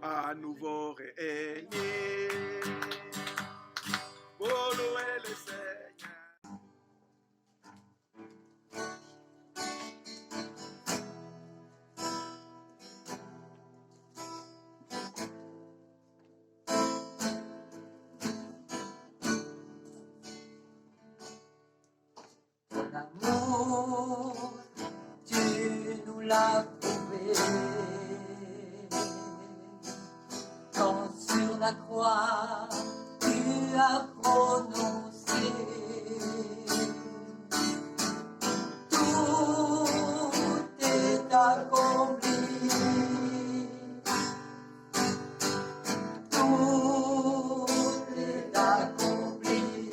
à nouveau réunis pour louer le Seigneur. L'amour, tu nous l'as prouvé. Quand sur la croix, tu as prononcé tout est accompli. Tout est accompli.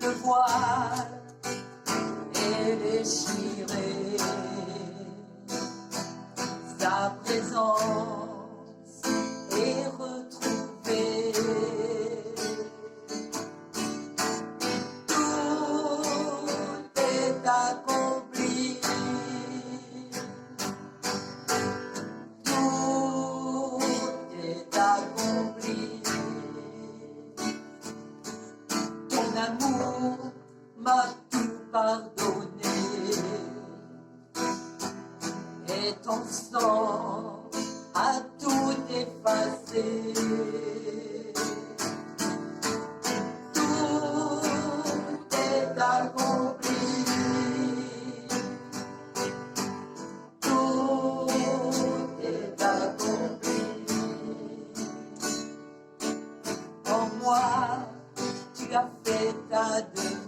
Le voile est déchiré, sa présence est retrouvée. Tout est accompli. Tout est accompli. Ton amour m'a tout pardonné et ton sang a tout effacé. Tout est accompli. Tout est accompli. En moi, tu as fait ta demeure.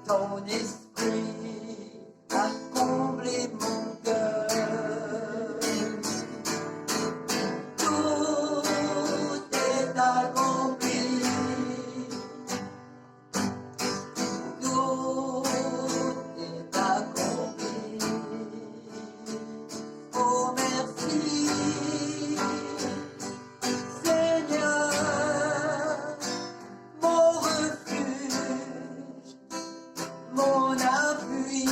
Ton esprit a comblé mon cœur. Tout est accompli. Tout est accompli. Oh merci, Seigneur, mon refuge, mon appui.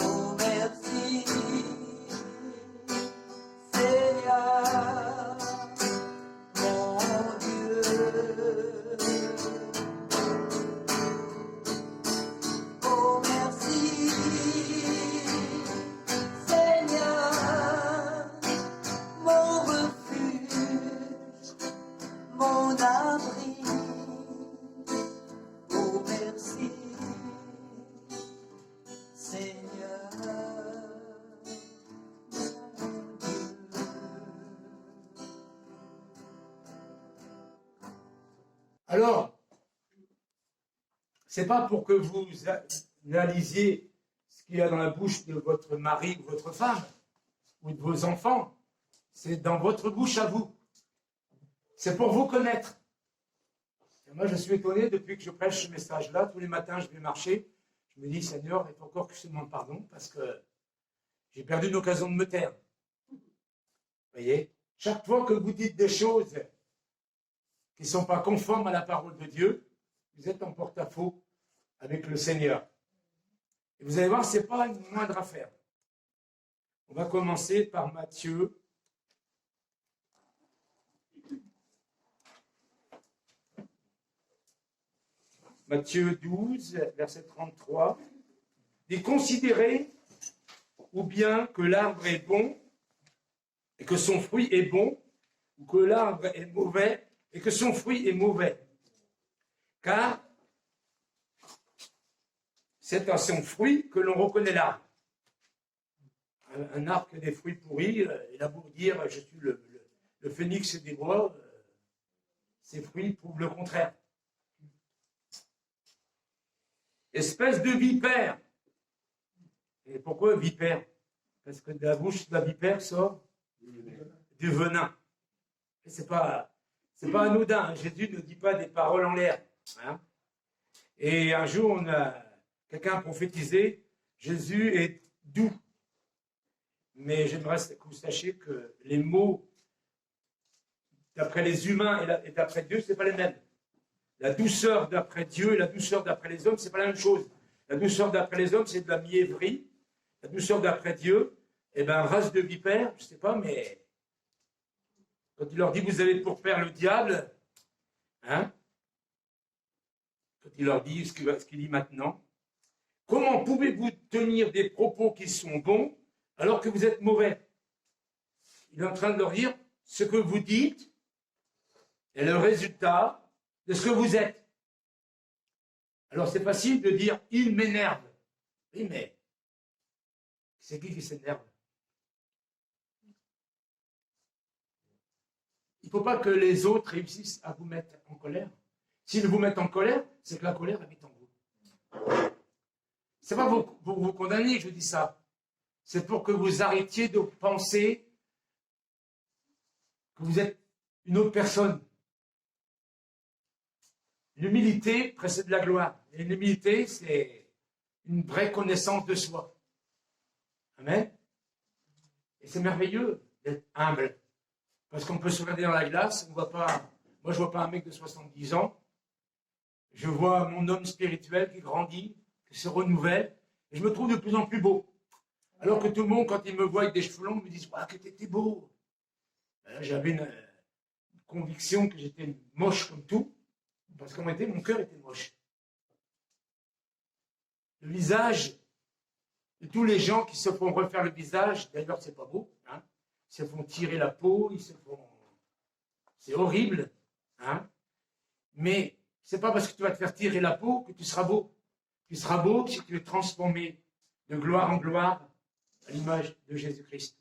Oh merci, Seigneur, mon Dieu. Oh merci, Seigneur, mon refuge, mon abri. Oh merci, Seigneur, mon Dieu. Alors, c'est pas pour que vous analysiez ce qu'il y a dans la bouche de votre mari ou votre femme ou de vos enfants. C'est dans votre bouche à vous. C'est pour vous connaître. Et moi, je suis étonné depuis que je prêche ce message-là. Tous les matins, je vais marcher. Je me dis, Seigneur, il faut encore que je te demande pardon parce que j'ai perdu une occasion de me taire. Vous voyez, chaque fois que vous dites des choses qui ne sont pas conformes à la parole de Dieu, vous êtes en porte-à-faux avec le Seigneur. Et vous allez voir, ce n'est pas une moindre affaire. On va commencer par Matthieu. Matthieu 12, verset 33. « Considérez ou bien que l'arbre est bon et que son fruit est bon, ou que l'arbre est mauvais et que son fruit est mauvais. Car c'est à son fruit que l'on reconnaît l'arbre. » Un arbre qui a des fruits pourris, il a beau dire « je suis le phénix des bois », ses fruits prouvent le contraire. Espèce de vipère. Et pourquoi vipère? Parce que de la bouche de la vipère sort du venin. Et c'est pas anodin. Jésus ne dit pas des paroles en l'air. Hein? Et un jour, quelqu'un a prophétisé, Jésus est doux. Mais j'aimerais que vous sachiez que les mots d'après les humains et d'après Dieu, ce n'est pas les mêmes. La douceur d'après Dieu et la douceur d'après les hommes, ce n'est pas la même chose. La douceur d'après les hommes, c'est de la mièvrerie. la douceur d'après Dieu, eh bien, race de vipère, je ne sais pas, mais quand il leur dit, vous allez pour faire le diable, hein, quand il leur dit ce qu'il dit maintenant, comment pouvez-vous tenir des propos qui sont bons alors que vous êtes mauvais? Il est en train de leur dire, ce que vous dites est le résultat de ce que vous êtes. Alors c'est facile de dire, il m'énerve. Oui, mais c'est qui s'énerve? Il ne faut pas que les autres réussissent à vous mettre en colère. S'ils vous mettent en colère, c'est que la colère habite en vous. Ce n'est pas pour vous condamner que je dis ça. C'est pour que vous arrêtiez de penser que vous êtes une autre personne. L'humilité précède la gloire. Et l'humilité, c'est une vraie connaissance de soi. Amen. Et c'est merveilleux d'être humble. Parce qu'on peut se regarder dans la glace, on voit pas. Moi, je ne vois pas un mec de 70 ans. Je vois mon homme spirituel qui grandit, qui se renouvelle, et je me trouve de plus en plus beau. Alors que tout le monde, quand il me voit avec des cheveux longs, me dit « Ah, que t'étais beau !» J'avais une conviction que j'étais moche comme tout, parce qu'en réalité, mon cœur était moche. Le visage de tous les gens qui se font refaire le visage, d'ailleurs, c'est pas beau, hein, ils se font tirer la peau, c'est horrible, hein, mais c'est pas parce que tu vas te faire tirer la peau que tu seras beau. Tu seras beau si tu es transformé de gloire en gloire à l'image de Jésus-Christ.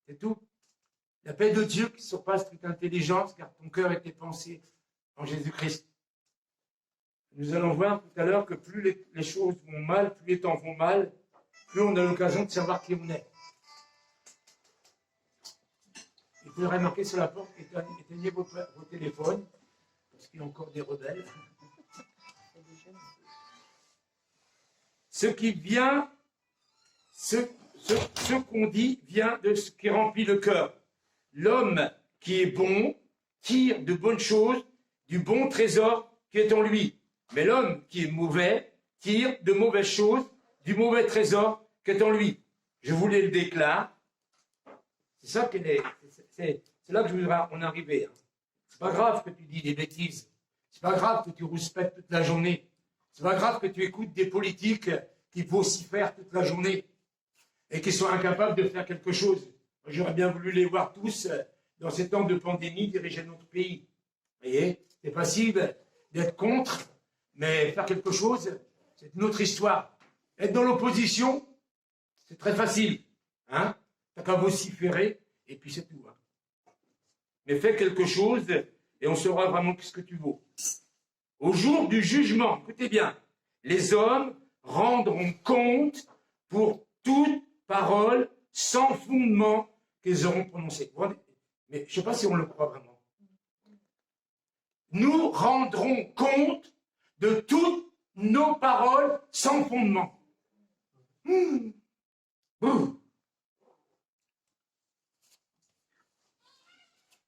C'est tout. La paix de Dieu qui surpasse toute intelligence, car ton cœur était pensé en Jésus-Christ. Nous allons voir tout à l'heure que plus les choses vont mal, plus les temps vont mal, plus on a l'occasion de savoir qui on est. Il faudrait marquer sur la porte, éteignez vos téléphones, parce qu'il y a encore des rebelles. Ce qu'on dit vient de ce qui remplit le cœur. L'homme qui est bon tire de bonnes choses du bon trésor qui est en lui. Mais l'homme qui est mauvais tire de mauvaises choses du mauvais trésor qui est en lui. Je vous le déclare. C'est ça c'est là que je voudrais en arriver. C'est pas grave que tu dis des bêtises. C'est pas grave que tu rouspètes toute la journée. C'est pas grave que tu écoutes des politiques qui vocifèrent toute la journée et qui sont incapables de faire quelque chose. J'aurais bien voulu les voir tous dans ces temps de pandémie diriger notre pays. Vous voyez, c'est facile d'être contre, mais faire quelque chose, c'est une autre histoire. Être dans l'opposition, c'est très facile. Hein? T'as qu'à vociférer et puis c'est tout. Hein. Mais fais quelque chose et on saura vraiment ce que tu vaux. Au jour du jugement, écoutez bien, les hommes rendront compte pour toute parole sans fondement qu'ils auront prononcée. Mais je ne sais pas si on le croit vraiment. Nous rendrons compte de toutes nos paroles sans fondement.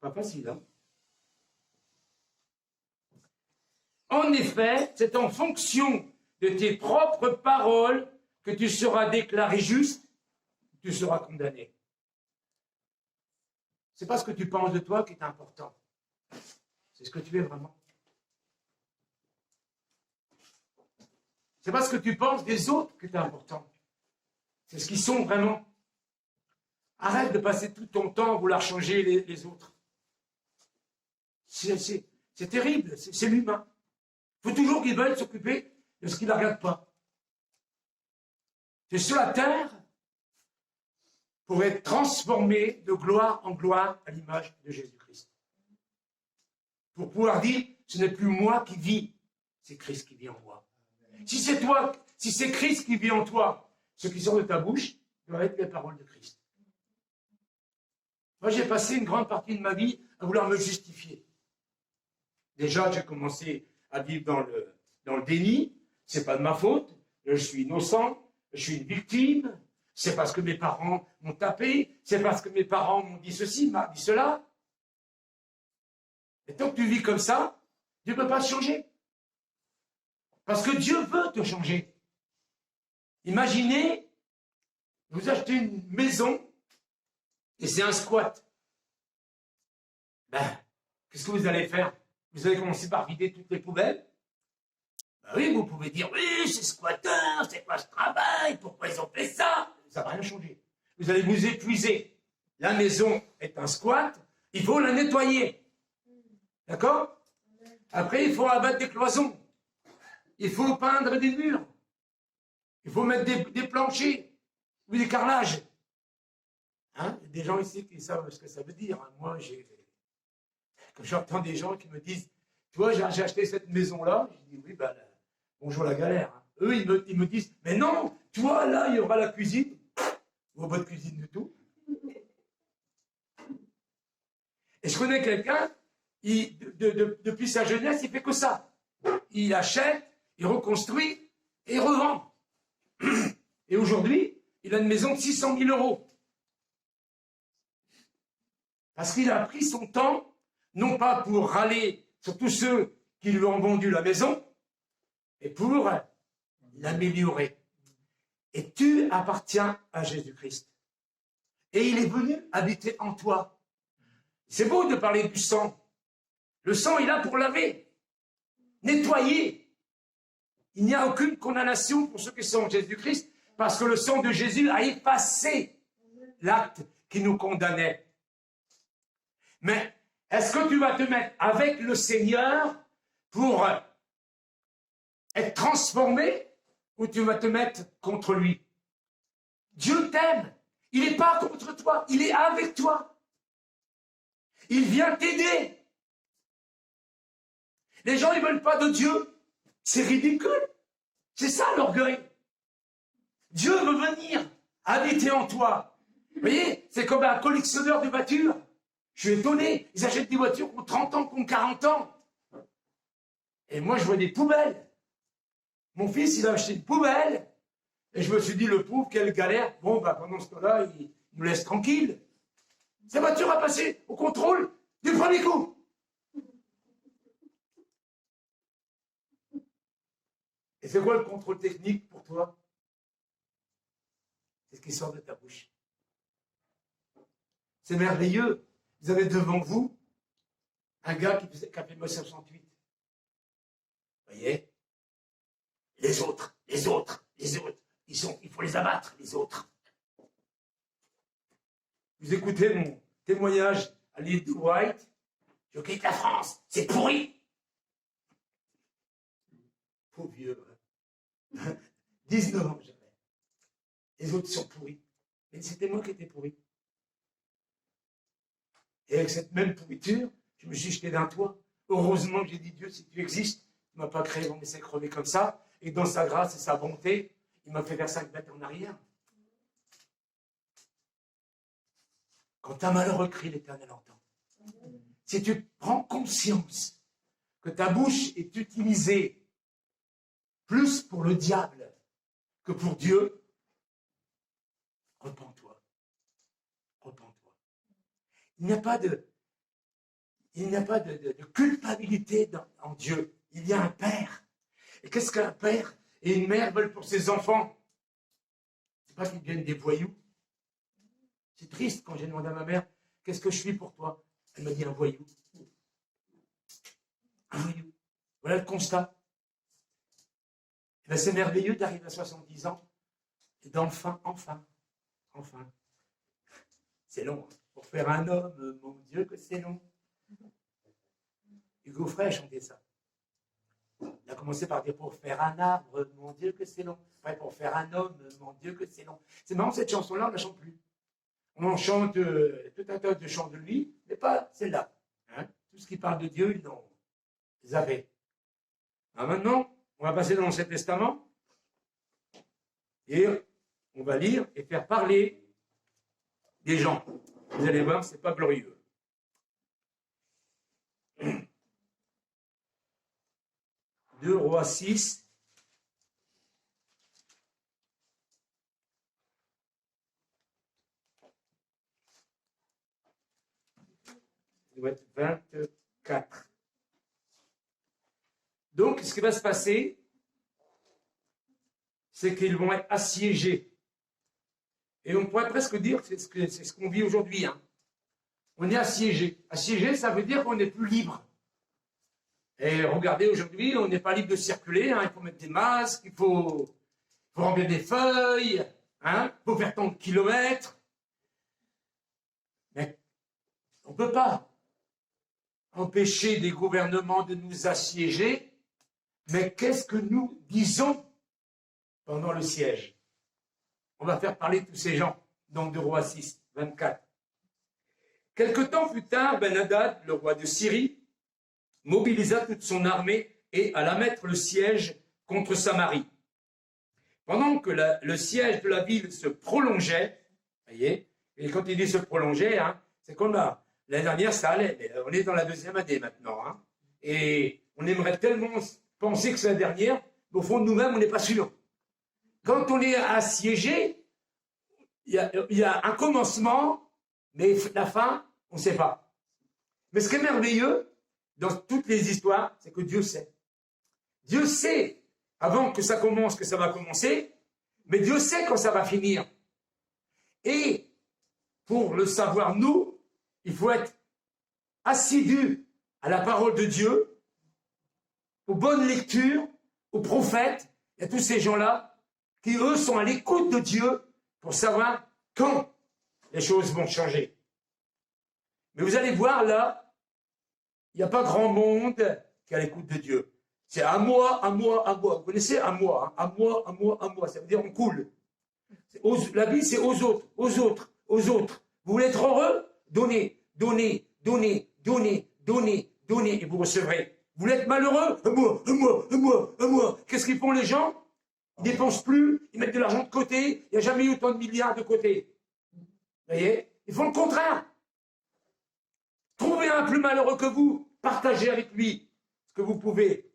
Pas facile, hein? En effet, c'est en fonction de tes propres paroles que tu seras déclaré juste, tu seras condamné. C'est pas ce que tu penses de toi qui est important. C'est ce que tu es vraiment. C'est pas ce que tu penses des autres qui est important. C'est ce qu'ils sont vraiment. Arrête de passer tout ton temps à vouloir changer les autres. C'est terrible, c'est l'humain. Il faut toujours qu'ils veulent s'occuper de ce qui ne la regarde pas. Tu es sur la terre pour être transformé de gloire en gloire à l'image de Jésus-Christ. Pour pouvoir dire, ce n'est plus moi qui vis, c'est Christ qui vit en moi. Si c'est toi, si c'est Christ qui vit en toi, ce qui sort de ta bouche doit être les paroles de Christ. Moi, j'ai passé une grande partie de ma vie à vouloir me justifier. Déjà, j'ai commencé à vivre dans le déni. C'est pas de ma faute. Je suis innocent. Je suis une victime. C'est parce que mes parents m'ont tapé. C'est parce que mes parents m'ont dit ceci, m'ont dit cela. Et tant que tu vis comme ça, Dieu ne peut pas te changer. Parce que Dieu veut te changer. Imaginez Vous achetez une maison et c'est un squat. Ben, qu'est-ce que vous allez faire? Vous allez commencer par vider toutes les poubelles? Ben oui, vous pouvez dire, oui, c'est squatteur, c'est quoi ce travail, pourquoi ils ont fait ça? Ça va rien changer. Vous allez vous épuiser. La maison est un squat, il faut la nettoyer. D'accord? Après, il faut abattre des cloisons. Il faut peindre des murs. Il faut mettre des planchers ou des carrelages. Hein? Il y a des gens ici qui savent ce que ça veut dire. Moi, quand j'entends des gens qui me disent, tu vois, j'ai acheté cette maison-là, je dis, oui, ben, bonjour la galère. Hein. Eux, ils me disent, mais non, tu vois, là, il y aura la cuisine. Il n'y aura pas de cuisine du tout. Et je connais quelqu'un, depuis sa jeunesse, il fait que ça. Il achète, il reconstruit et il revend. Et aujourd'hui, il a une maison de 600 000 euros. Parce qu'il a pris son temps, non pas pour râler sur tous ceux qui lui ont vendu la maison, mais pour l'améliorer. Et tu appartiens à Jésus-Christ. Et il est venu habiter en toi. C'est beau de parler du sang. Le sang est là pour laver, nettoyer. Il n'y a aucune condamnation pour ceux qui sont en Jésus-Christ, parce que le sang de Jésus a effacé l'acte qui nous condamnait. Mais est-ce que tu vas te mettre avec le Seigneur pour être transformé, ou tu vas te mettre contre lui? Dieu t'aime. Il n'est pas contre toi, il est avec toi. Il vient t'aider. Les gens, ils ne veulent pas de Dieu. C'est ridicule. C'est ça l'orgueil. Dieu veut venir habiter en toi. Vous voyez, c'est comme un collectionneur de voitures. Je suis étonné. Ils achètent des voitures qui ont 30 ans, qui ont 40 ans. Et moi, je vois des poubelles. Mon fils, il a acheté une poubelle. Et je me suis dit, le pauvre, quelle galère. Bon, bah, pendant ce temps-là, il nous laisse tranquille. Sa voiture a passé au contrôle du premier coup. Et c'est quoi le contrôle technique pour toi? C'est ce qui sort de ta bouche. C'est merveilleux. Vous avez devant vous un gars qui a fait 1968. Vous voyez? Les autres. Il faut les abattre, les autres. Vous écoutez mon témoignage à l'île de White. Je quitte la France, c'est pourri. Pauvre vieux. 19 ans j'avais. Les autres sont pourris. Mais c'était moi qui étais pourri. Et avec cette même pourriture, je me suis jeté d'un toit. Heureusement que j'ai dit, Dieu, si tu existes, tu ne m'as pas créé pour me laisser crever comme ça. Et dans sa grâce et sa bonté, il m'a fait faire 5 mètres en arrière. Quand un malheureux crie, l'Éternel entend. Si tu prends conscience que ta bouche est utilisée plus pour le diable que pour Dieu, repens-toi. Repens-toi. Il n'y a pas de culpabilité en Dieu. Il y a un père. Et qu'est-ce qu'un père et une mère veulent pour ses enfants? C'est pas qu'ils deviennent des voyous. C'est triste quand j'ai demandé à ma mère, qu'est-ce que je suis pour toi? Elle m'a dit un voyou. Un voyou. Voilà le constat. Et bien, c'est merveilleux d'arriver à 70 ans et d'enfin. C'est long. Hein. Pour faire un homme, mon Dieu, que c'est long. Hugo Frey a chanté ça. Il a commencé par dire pour faire un arbre, mon Dieu, que c'est long. Après, pour faire un homme, mon Dieu, que c'est long. C'est marrant, cette chanson-là, on ne la chante plus. On en chante tout un tas de chants de lui, mais pas celle-là. Hein? Tout ce qui parle de Dieu, ils l'ont zappé. Alors maintenant, on va passer dans l'Ancien Testament et on va lire et faire parler des gens. Vous allez voir, c'est pas glorieux. 2 Rois 6. Ça doit être 24. Donc, ce qui va se passer, c'est qu'ils vont être assiégés. Et on pourrait presque dire que c'est ce qu'on vit aujourd'hui. Hein. On est assiégé. Assiégé, ça veut dire qu'on n'est plus libre. Et regardez, aujourd'hui, on n'est pas libre de circuler. Hein. Il faut mettre des masques, il faut remplir des feuilles, hein. Il faut faire tant de kilomètres. Mais on ne peut pas empêcher des gouvernements de nous assiéger. Mais qu'est-ce que nous disons pendant le siège? On va faire parler tous ces gens, donc de Roi 6, 24. Quelque temps plus tard, Ben-Hadad, le roi de Syrie, mobilisa toute son armée et alla mettre le siège contre Samarie. Pendant que le siège de la ville se prolongeait, voyez, et quand il dit se prolongeait, hein, c'est comme l'année dernière, ça allait, mais on est dans la deuxième année maintenant, hein, et on aimerait tellement penser que c'est la dernière, mais au fond de nous-mêmes, on n'est pas sûr. Quand on est assiégé, il y a un commencement, mais la fin, on ne sait pas. Mais ce qui est merveilleux dans toutes les histoires, c'est que Dieu sait. Dieu sait, avant que ça commence, que ça va commencer, mais Dieu sait quand ça va finir. Et pour le savoir, nous, il faut être assidus à la parole de Dieu, aux bonnes lectures, aux prophètes, et à tous ces gens-là qui, eux, sont à l'écoute de Dieu pour savoir quand les choses vont changer. Mais vous allez voir, là, il n'y a pas grand monde qui est à l'écoute de Dieu. C'est à moi, à moi, à moi. Vous connaissez à moi, hein? À moi, à moi, à moi. Ça veut dire on coule. La Bible, c'est aux autres, aux autres, aux autres. Vous voulez être heureux? Donnez, donnez, donnez, donnez, donnez, donnez, et vous recevrez. Vous voulez être malheureux? À moi, à moi, à moi, à moi. Qu'est-ce qu'ils font les gens? Ils ne dépensent plus, ils mettent de l'argent de côté. Il n'y a jamais eu autant de milliards de côté. Vous voyez? Ils font le contraire. Trouvez un plus malheureux que vous. Partagez avec lui ce que vous pouvez.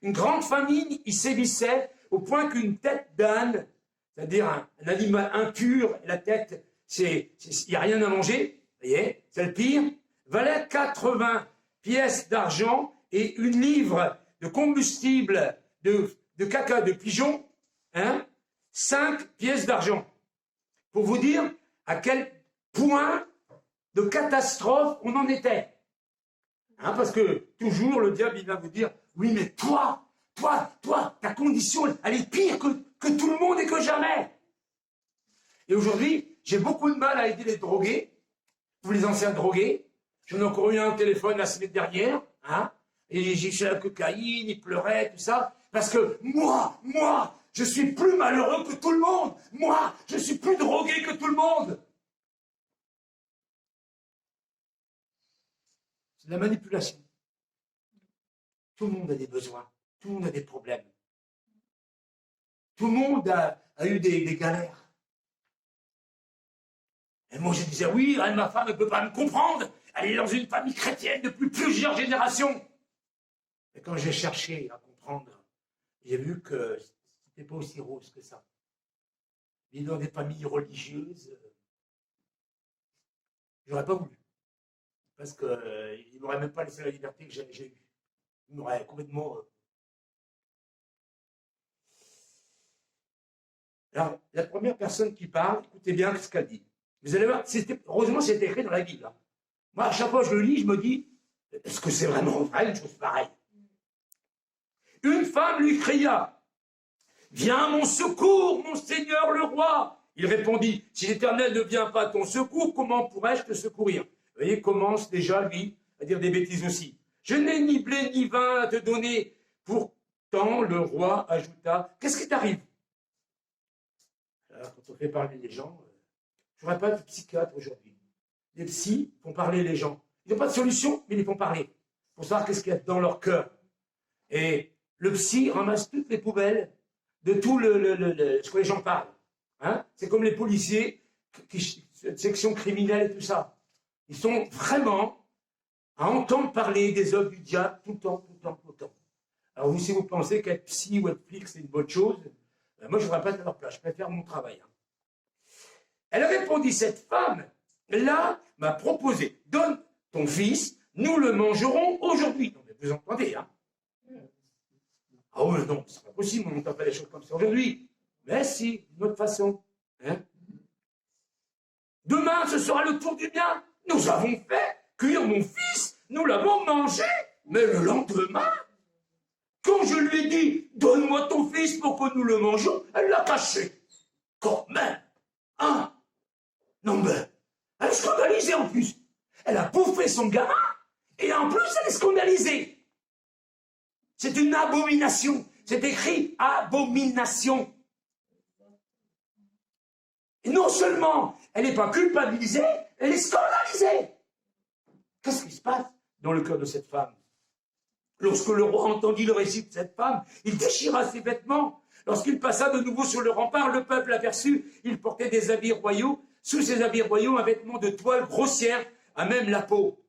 Une grande famine y sévissait au point qu'une tête d'âne, c'est-à-dire un animal impur, la tête, il n'y a rien à manger, vous voyez, c'est le pire, valait 80 pièces d'argent et une livre de combustible de caca de pigeon, hein, 5 pièces d'argent. Pour vous dire à quel point de catastrophe on en était. Hein, parce que toujours le diable il va vous dire, oui mais toi, ta condition elle est pire que tout le monde et que jamais. Et aujourd'hui, j'ai beaucoup de mal à aider les drogués, ou les anciens drogués. J'en ai encore eu un au téléphone la semaine dernière, hein, et j'ai fait la cocaïne, il pleurait, tout ça, parce que moi, je suis plus malheureux que tout le monde. Moi, je suis plus drogué que tout le monde. C'est de la manipulation. Tout le monde a des besoins. Tout le monde a des problèmes. Tout le monde a eu des galères. Et moi, je disais, oui, ma femme ne peut pas me comprendre. Elle est dans une famille chrétienne depuis plusieurs générations. Et quand j'ai cherché à comprendre, j'ai vu que c'était pas aussi rose que ça. Mais dans des familles religieuses, j'aurais pas voulu. Parce qu'il ne m'aurait même pas laissé la liberté que j'ai eue. Il m'aurait complètement... Alors, la première personne qui parle, écoutez bien ce qu'elle dit. Vous allez voir, heureusement c'était écrit dans la Bible. Hein. Moi, à chaque fois que je le lis, je me dis, est-ce que c'est vraiment vrai une chose pareille? Une femme lui cria, viens mon secours, mon Seigneur le roi. Il répondit, si l'Éternel ne vient pas à ton secours, comment pourrais-je te secourir? Vous voyez, commence déjà, lui, à dire des bêtises aussi. Je n'ai ni blé ni vin à te donner. Pourtant, le roi ajouta, qu'est-ce qui t'arrive? Alors, quand on fait parler les gens, je n'aurais pas de psychiatre aujourd'hui. Les psys font parler les gens. Ils n'ont pas de solution, mais ils les font parler. Pour savoir qu'est-ce qu'il y a dans leur cœur. Et le psy ramasse toutes les poubelles de tout ce que les gens parlent. Hein? C'est comme les policiers, section criminelle et tout ça. Ils sont vraiment à entendre parler des œuvres du diable tout le temps, tout le temps, tout le temps. Alors vous, si vous pensez qu'être psy ou être flic, c'est une bonne chose, moi je ne voudrais pas être à leur place, je préfère mon travail. Hein. Elle répondit, cette femme-là m'a proposé, donne ton fils, nous le mangerons aujourd'hui. Non mais vous entendez, hein? Ah oui, non, c'est pas possible, on n'entend pas les choses comme ça aujourd'hui. Mais si, d'une autre façon. Hein? Demain, ce sera le tour du mien. Nous avons fait cuire mon fils, nous l'avons mangé. Mais le lendemain, quand je lui ai dit, donne-moi ton fils pour que nous le mangeons, elle l'a caché. Quand même, hein? Non mais, elle est scandalisée en plus. Elle a bouffé son gamin, et en plus elle est scandalisée. C'est une abomination. C'est écrit abomination. Et non seulement elle n'est pas culpabilisée, elle est scandalisée. Qu'est-ce qui se passe dans le cœur de cette femme? Lorsque le roi entendit le récit de cette femme, il déchira ses vêtements. Lorsqu'il passa de nouveau sur le rempart, le peuple aperçut, il portait des habits royaux. Sous ces habits royaux, un vêtement de toile grossière, à même la peau.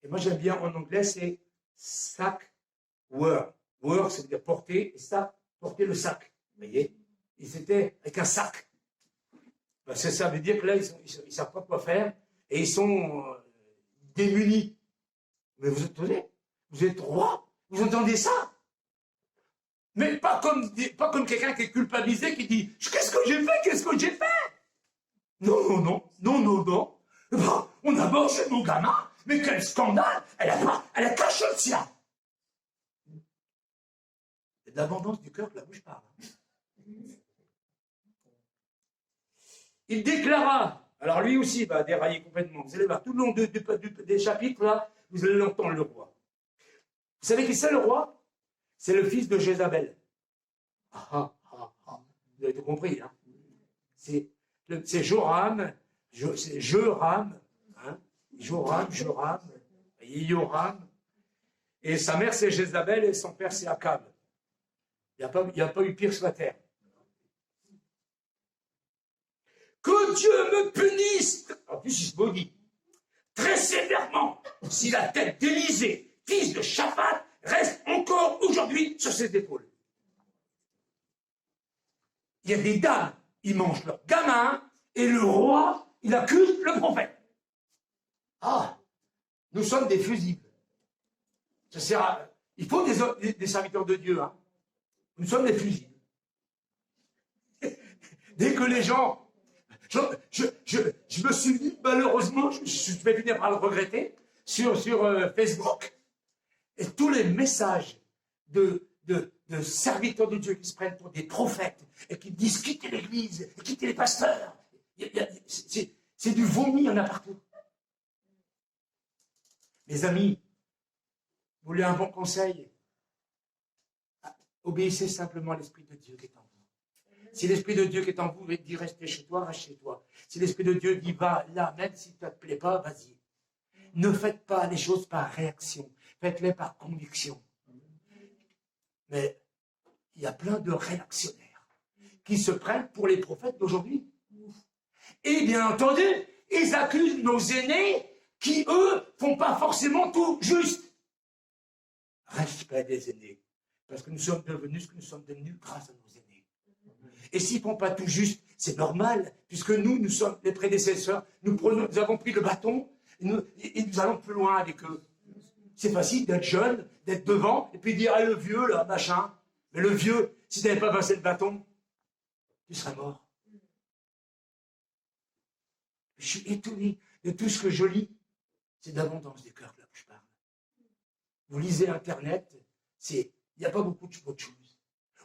Et moi j'aime bien en anglais, c'est sack wear. Wear, c'est dire porter, et sac, porter le sac. Vous voyez? Ils étaient avec un sac. Ben, ça veut dire que là, ils ne savent pas quoi faire, et ils sont démunis. Mais vous êtes roi, vous entendez ça? Mais pas comme quelqu'un qui est culpabilisé, qui dit « Qu'est-ce que j'ai fait? Qu'est-ce que j'ai fait ?» Non. Ben, on a mangé mon gamin, mais quel scandale! Elle a caché le sien. C'est d'abondance du cœur que la bouche parle. Il déclara, alors lui aussi va dérailler complètement, vous allez voir, tout le long des chapitres là, vous allez l'entendre le roi. Vous savez qui c'est le roi? C'est le fils de Jézabel. Vous avez tout compris, hein? C'est Joram, c'est Joram, hein? Joram, et Yoram. Et sa mère c'est Jézabel et son père c'est Akab. Il n'y a pas eu pire sur la terre. Que Dieu me punisse, en plus il se maudit, très sévèrement, si la tête d'Élisée, fils de Shaphat, reste encore aujourd'hui sur ses épaules. Il y a des dames, ils mangent leurs gamins, et le roi, il accuse le prophète. Ah, nous sommes des fusibles. Ça sert à... Il faut des serviteurs de Dieu, hein. Nous sommes des fusibles. Dès que les gens... Je me suis dit, malheureusement, je vais finir par le regretter, sur Facebook, et tous les messages de serviteurs de Dieu qui se prennent pour des prophètes, et qui disent quittez l'église, quittez les pasteurs. C'est du vomi, il y en a partout. Mes amis, vous voulez un bon conseil? Obéissez simplement à l'Esprit de Dieu qui est en vous. Si l'Esprit de Dieu qui est en vous dit restez chez toi, reste chez toi. Si l'Esprit de Dieu dit va là, même si ça ne te plaît pas, vas-y. Ne faites pas les choses par réaction, faites-les par conviction. Mais il y a plein de réactionnaires qui se prennent pour les prophètes d'aujourd'hui. Et bien entendu, ils accusent nos aînés qui, eux, font pas forcément tout juste. Respect des aînés, parce que nous sommes devenus ce que nous sommes devenus grâce à nos aînés. Et s'ils ne font pas tout juste, c'est normal, puisque nous sommes les prédécesseurs, nous avons pris le bâton, et nous allons plus loin avec eux. C'est facile d'être jeune, d'être devant, et puis dire, ah, le vieux, là, machin. Mais le vieux, si tu n'avais pas passé le bâton, tu serais mort. Je suis étonné de tout ce que je lis. C'est d'abondance du cœur que là que je parle. Vous lisez Internet, il n'y a pas beaucoup de choses.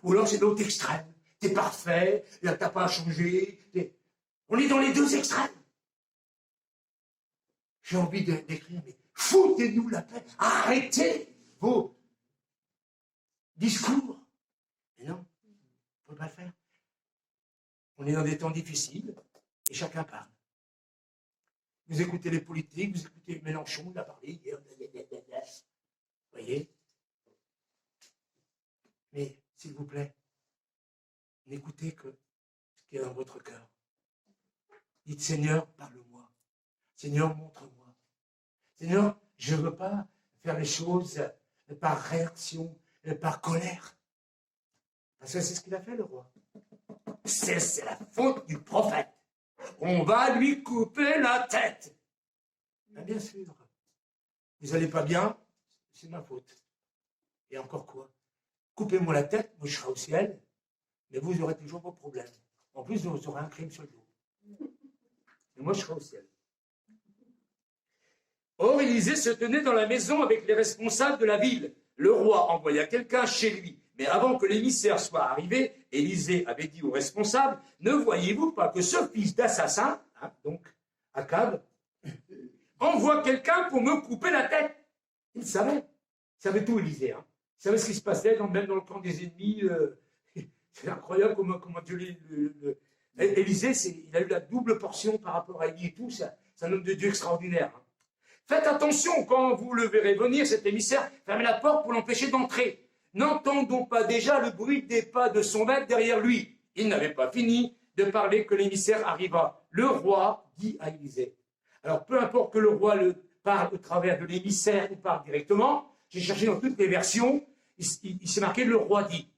Ou alors c'est l'autre extrême. T'es parfait, là t'as pas à changer. On est dans les deux extrêmes. J'ai envie d'écrire, mais foutez-nous la paix. Arrêtez vos discours. Mais non, on ne peut pas le faire. On est dans des temps difficiles et chacun parle. Vous écoutez les politiques, vous écoutez Mélenchon, il a parlé hier. Vous voyez? Mais, s'il vous plaît, n'écoutez que ce qui est dans votre cœur. Dites, Seigneur, parle-moi. Seigneur, montre-moi. Seigneur, je ne veux pas faire les choses par réaction, par colère. Parce que c'est ce qu'il a fait, le roi. C'est la faute du prophète. On va lui couper la tête. Ben, bien sûr. Vous n'allez pas bien, c'est ma faute. Et encore quoi? Coupez-moi la tête, moi je serai au ciel. Mais vous aurez toujours vos problèmes. En plus, vous aurez un crime sur le dos. Et moi, je serai au ciel. Or, Élisée se tenait dans la maison avec les responsables de la ville. Le roi envoya quelqu'un chez lui. Mais avant que l'émissaire soit arrivé, Élisée avait dit aux responsables, « Ne voyez-vous pas que ce fils d'assassin, hein, donc Akab, envoie quelqu'un pour me couper la tête ?» Il savait tout Élisée. Hein. Il savait ce qui se passait, même dans le camp des ennemis. C'est incroyable comment Dieu Élisée, il a eu la double portion par rapport à Élie et tout. C'est un homme de Dieu extraordinaire. Hein. Faites attention, quand vous le verrez venir, cet émissaire, fermez la porte pour l'empêcher d'entrer. N'entendons pas déjà le bruit des pas de son maître derrière lui. Il n'avait pas fini de parler que l'émissaire arriva. Le roi dit à Élisée. Alors, peu importe que le roi le parle au travers de l'émissaire ou parle directement, j'ai cherché dans toutes les versions, il s'est marqué le roi dit.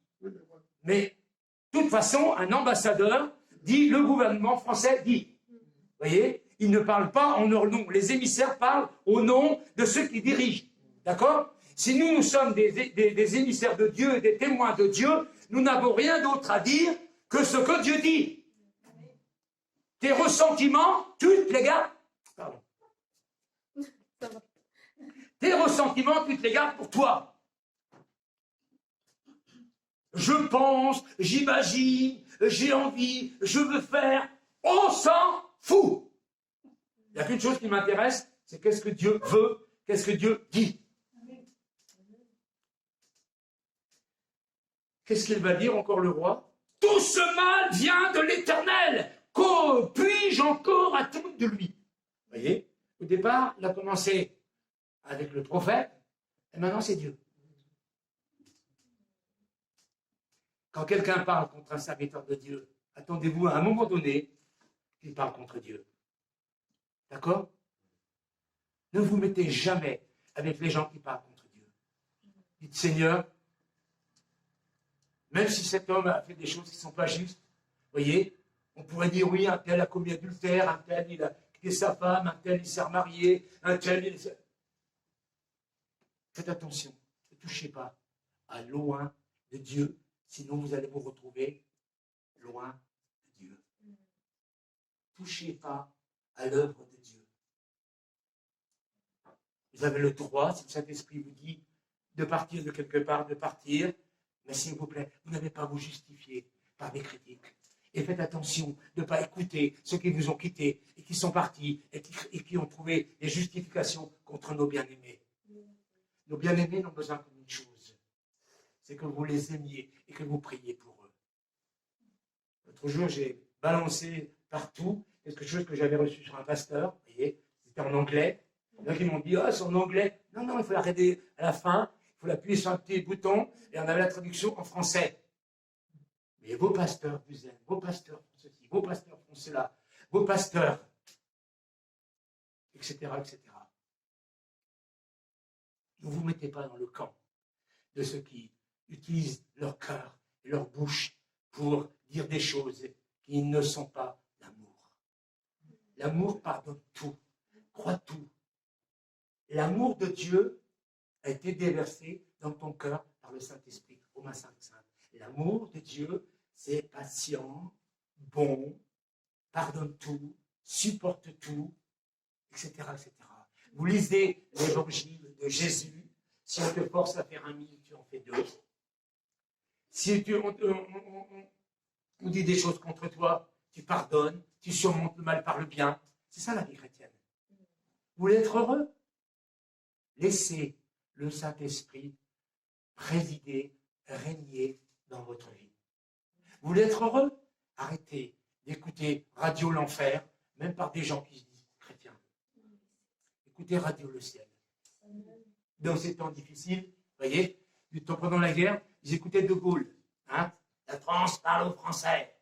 Mais, de toute façon, un ambassadeur dit, le gouvernement français dit. Vous voyez, il ne parle pas en leur nom. Les émissaires parlent au nom de ceux qui dirigent. D'accord? Si nous sommes des émissaires de Dieu et des témoins de Dieu, nous n'avons rien d'autre à dire que ce que Dieu dit. Tes ressentiments, tu te les gardes. Pardon. Tes ressentiments, tu te les gardes pour toi. Je pense, j'imagine, j'ai envie, je veux faire. On s'en fout. Il n'y a qu'une chose qui m'intéresse, c'est qu'est-ce que Dieu veut, qu'est-ce que Dieu dit. Qu'est-ce qu'il va dire encore le roi? Tout ce mal vient de l'Éternel. Que puis-je encore attendre de lui? Vous voyez, au départ, il a commencé avec le prophète, et maintenant c'est Dieu. Quand quelqu'un parle contre un serviteur de Dieu, attendez-vous à un moment donné qu'il parle contre Dieu. D'accord? Ne vous mettez jamais avec les gens qui parlent contre Dieu. Dites, Seigneur, même si cet homme a fait des choses qui ne sont pas justes, voyez, on pourrait dire, oui, un tel a commis adultère, un tel, il a quitté sa femme, un tel, il s'est remarié, un tel, il s'est... Faites attention, ne touchez pas à loin de Dieu, sinon vous allez vous retrouver loin de Dieu. Ne touchez pas à l'œuvre de Dieu. Vous avez le droit, si le Saint-Esprit vous dit de partir de quelque part, de partir, mais s'il vous plaît, vous n'avez pas à vous justifier par des critiques. Et faites attention de ne pas écouter ceux qui vous ont quittés et qui sont partis et qui ont trouvé des justifications contre nos bien-aimés. Nos bien-aimés n'ont besoin d'une chose, c'est que vous les aimiez et que vous priez pour eux. L'autre jour, j'ai balancé partout quelque chose que j'avais reçu sur un pasteur, vous voyez, c'était en anglais. Il y en a qui m'ont dit, ah, c'est en anglais. Non, non, il faut l'arrêter à la fin, il faut appuyer sur un petit bouton et on avait la traduction en français. Mais vos pasteurs vous aiment, vos pasteurs font ceci, vos pasteurs font cela, vos pasteurs, etc., etc. Ne vous mettez pas dans le camp de ceux qui utilisent leur cœur et leur bouche pour dire des choses qui ne sont pas l'amour. L'amour pardonne tout, croit tout. L'amour de Dieu a été déversé dans ton cœur par le Saint-Esprit, Romains 5:5. L'amour de Dieu, c'est patient, bon, pardonne tout, supporte tout, etc., etc. Vous lisez l'évangile de Jésus, si on te force à faire 1000, tu en fais 2. Si on dit des choses contre toi, tu pardonnes, tu surmontes le mal par le bien. C'est ça la vie chrétienne. Vous voulez être heureux? Laissez le Saint-Esprit présider, régner dans votre vie. Vous voulez être heureux? Arrêtez d'écouter Radio l'Enfer, même par des gens qui se disent chrétiens. Écoutez Radio le Ciel. Dans ces temps difficiles, vous voyez, du temps pendant la guerre, ils écoutaient De Gaulle. Hein? La France parle aux Français.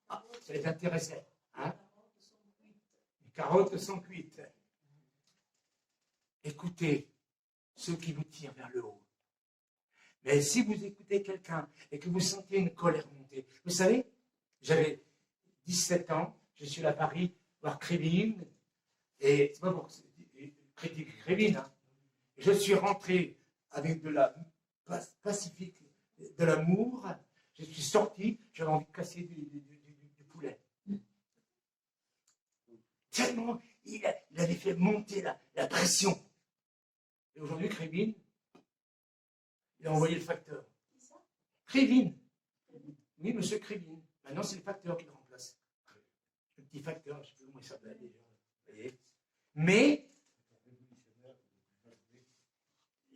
Ah, ça les intéressait. Hein? Les carottes sont cuites. Écoutez ceux qui vous tirent vers le haut. Mais si vous écoutez quelqu'un et que vous sentez une colère monter, vous savez, j'avais 17 ans, je suis à Paris voir Krivine, et c'est pas pour critiquer Krivine, hein. Je suis rentré avec de la pacifique, de l'amour, je suis sorti, j'ai j'avais envie de casser du poulet. Tellement, il avait fait monter la pression. Et aujourd'hui, Krivine, il a envoyé le facteur. Krivine. Oui, monsieur Krivine. Maintenant, c'est le facteur qui le remplace. Le petit facteur, je ne sais plus comment il s'appelle déjà. Vous voyez. Mais,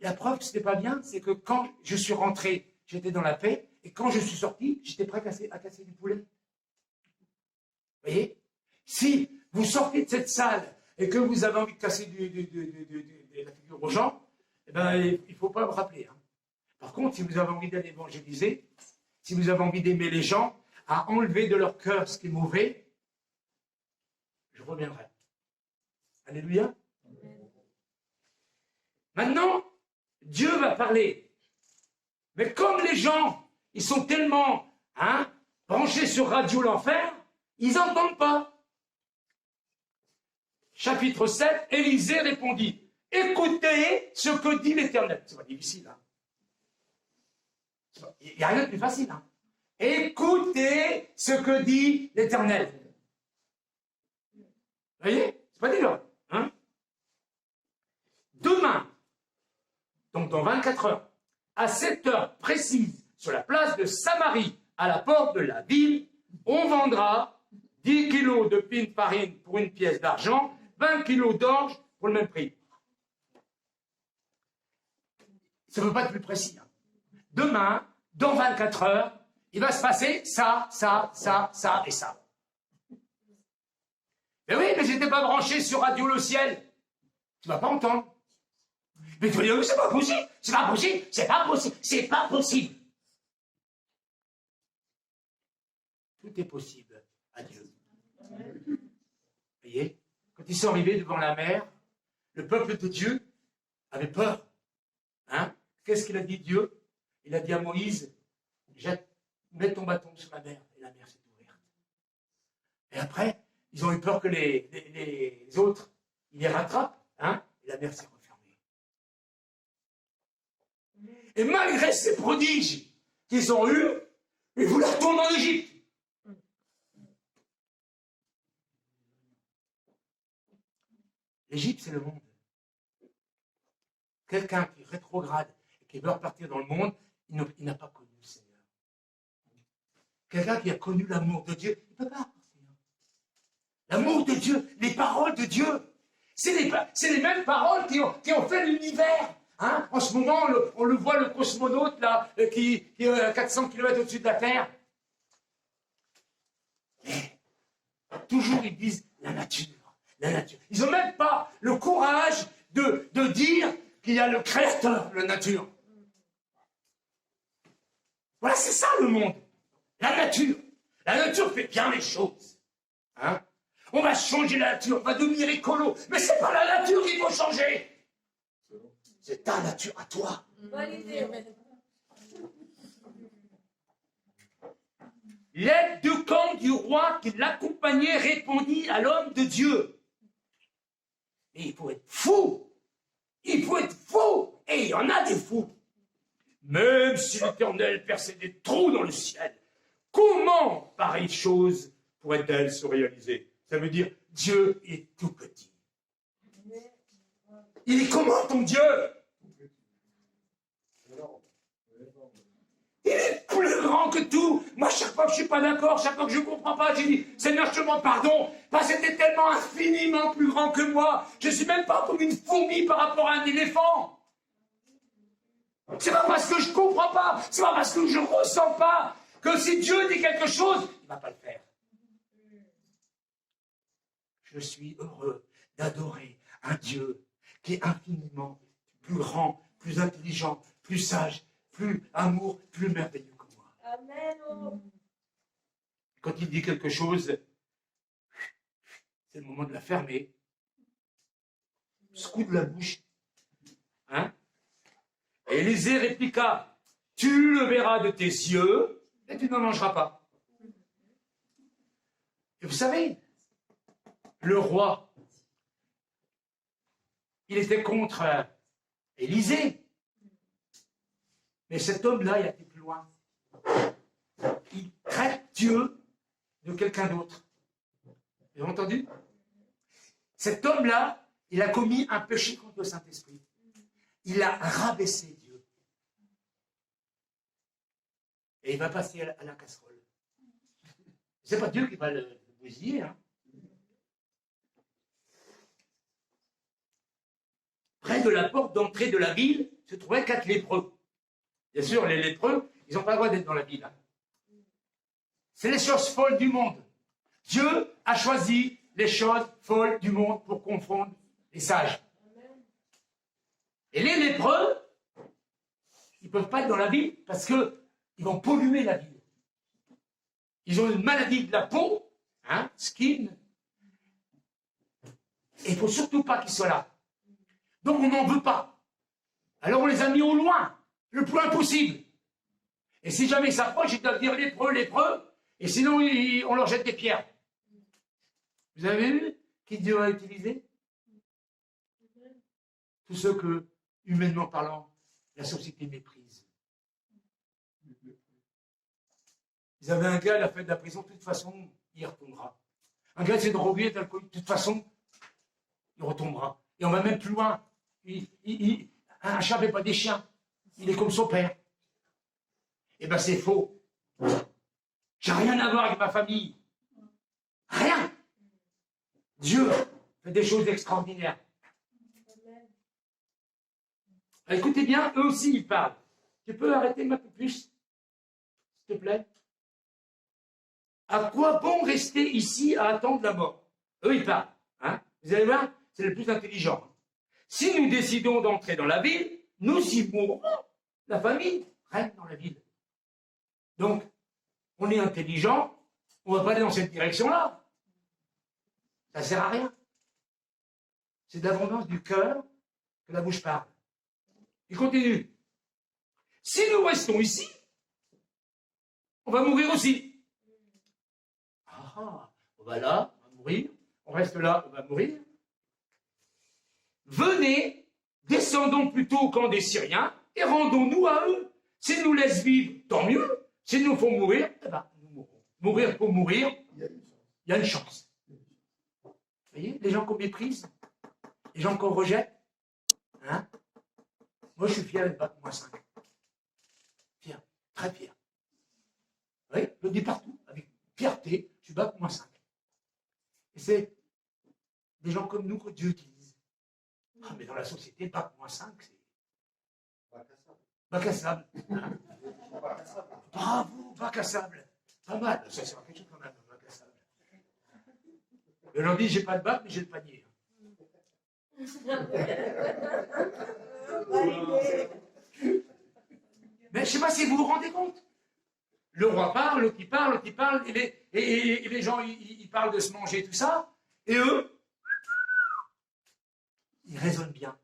la preuve que ce n'était pas bien, c'est que quand je suis rentré, j'étais dans la paix, et quand je suis sorti, j'étais prêt à casser du poulet. Vous voyez. Si vous sortez de cette salle et que vous avez envie de casser de la figure aux gens, eh ben, il ne faut pas vous rappeler. Hein. Par contre, si vous avez envie d'aller évangéliser, si vous avez envie d'aimer les gens, à enlever de leur cœur ce qui est mauvais, je reviendrai. Alléluia. Maintenant, Dieu va parler. Mais comme les gens, ils sont tellement branchés sur Radio l'Enfer, ils n'entendent pas. Chapitre 7, Élisée répondit, écoutez ce que dit l'Éternel. C'est pas difficile, hein. Il n'y a rien de plus facile, hein. Écoutez ce que dit l'Éternel. Vous voyez? C'est pas dur, hein. Demain, donc dans 24 heures, à 7 heures précises, sur la place de Samarie, à la porte de la ville, on vendra 10 kilos de pain de farine pour une pièce d'argent, 20 kilos d'orge pour le même prix. Ça ne veut pas être plus précis. Hein. Demain, dans 24 heures, il va se passer ça, ça, ça, ça et ça. Mais oui, mais j'étais pas branché sur Radio Le Ciel. Tu vas pas entendre. Mais tu vas dire, c'est pas possible, c'est pas possible, c'est pas possible, c'est pas possible. Tout est possible à Dieu. Vous voyez, quand ils sont arrivés devant la mer, le peuple de Dieu avait peur. Hein? Qu'est-ce qu'il a dit Dieu? Il a dit à Moïse, mets ton bâton sur la mer, et la mer s'est ouverte. Et après, ils ont eu peur que les autres, ils les rattrapent, hein? Et la mer s'est refermée. Et malgré ces prodiges qu'ils ont eus, ils voulaient retourner en Égypte. L'Égypte, c'est le monde. Quelqu'un qui est rétrograde et qui veut repartir dans le monde, il n'a pas connu le Seigneur. Quelqu'un qui a connu l'amour de Dieu, il ne peut pas repartir. L'amour de Dieu, les paroles de Dieu, c'est les mêmes paroles qui ont fait l'univers. Hein? En ce moment, on le voit, le cosmonaute là, qui est à 400 km au-dessus de la Terre. Mais toujours ils disent la nature. La nature. Ils n'ont même pas le courage de dire qu'il y a le créateur, la nature. Voilà, c'est ça le monde. La nature. La nature fait bien les choses. Hein? On va changer la nature, on va devenir écolo. Mais c'est pas la nature qu'il faut changer. C'est ta nature à toi. L'aide de camp du roi qui l'accompagnait répondit à l'homme de Dieu. Et il faut être fou. Il faut être fou. Et il y en a des fous. Même si l'Éternel perçait des trous dans le ciel, comment pareille chose pourrait-elle se réaliser? Ça veut dire, Dieu est tout petit. Il est comment ton Dieu? Il est plus grand que tout. Moi, chaque fois que je ne suis pas d'accord, chaque fois que je ne comprends pas, j'ai dit, Seigneur, je te demande pardon, parce que c'était tellement infiniment plus grand que moi. Je ne suis même pas comme une fourmi par rapport à un éléphant. C'est pas parce que je ne comprends pas, c'est pas parce que je ne ressens pas, que si Dieu dit quelque chose, il ne va pas le faire. Je suis heureux d'adorer un Dieu qui est infiniment plus grand, plus intelligent, plus sage, plus amour, plus merveilleux que moi. Amen. Quand il dit quelque chose, c'est le moment de la fermer. Secoue de la bouche. Hein? Et Élisée répliqua, tu le verras de tes yeux et tu n'en mangeras pas. Et vous savez, le roi, il était contre Élisée. Mais cet homme-là, il a été plus loin. Il traite Dieu de quelqu'un d'autre. Vous avez entendu? Cet homme-là, il a commis un péché contre le Saint-Esprit. Il a rabaissé Dieu. Et il va passer à la casserole. C'est pas Dieu qui va le bousiller. Hein. Près de la porte d'entrée de la ville se trouvaient 4 lépreux. Bien sûr, les lépreux, ils n'ont pas le droit d'être dans la ville. Hein. C'est les choses folles du monde. Dieu a choisi les choses folles du monde pour confondre les sages. Et les lépreux, ils ne peuvent pas être dans la ville parce qu'ils vont polluer la ville. Ils ont une maladie de la peau, hein, skin, et il ne faut surtout pas qu'ils soient là. Donc on n'en veut pas. Alors on les a mis au loin, le plus loin possible. Et si jamais ils s'approchent, ils doivent dire lépreux, lépreux, et sinon on leur jette des pierres. Vous avez vu qui Dieu a utilisé? Tous ceux que, humainement parlant, la société méprise. Ils avaient un gars à la fête de la prison, de toute façon, il retombera. Un gars s'est drogué, d'alcool, de toute façon, il retombera. Et on va même plus loin. Un chat n'est pas des chiens. Il est comme son père. Eh bien, c'est faux. J'ai rien à voir avec ma famille. Rien. Dieu fait des choses extraordinaires. Écoutez bien, eux aussi, ils parlent. Tu peux arrêter un peu plus, s'il te plaît? À quoi bon rester ici à attendre la mort? Eux, ils parlent. Hein? Vous allez voir, c'est le plus intelligent. Si nous décidons d'entrer dans la ville, nous y mourrons. La famille reste dans la ville. Donc, on est intelligent, on ne va pas aller dans cette direction-là. Ça ne sert à rien. C'est de l'abondance du cœur que la bouche parle. Il continue. Si nous restons ici, on va mourir aussi. On va là, on va mourir. On reste là, on va mourir. Venez, descendons plutôt au camp des Syriens et rendons-nous à eux. S'ils nous laissent vivre, tant mieux. S'ils nous font mourir, eh ben, nous mourrons. Mourir pour mourir, il y a une chance. Vous voyez, les gens qu'on méprise, les gens qu'on rejette. Hein? Moi, je suis fier d'être bac -5. Fier, très fier. Vous voyez, je le dis partout, avec fierté, je suis bac -5. Et c'est des gens comme nous que Dieu utilise. Ah, mais dans la société, bac -5, c'est bac à sable. Bravo, bac à sable. Pas mal, ça c'est quelque chose quand même, bac à sable. Le lundi, j'ai pas de bac, mais j'ai le panier. Mais je ne sais pas si vous vous rendez compte. Le roi parle, l'autre il parle, et les gens ils parlent de se manger, tout ça, et eux, ils raisonnent bien.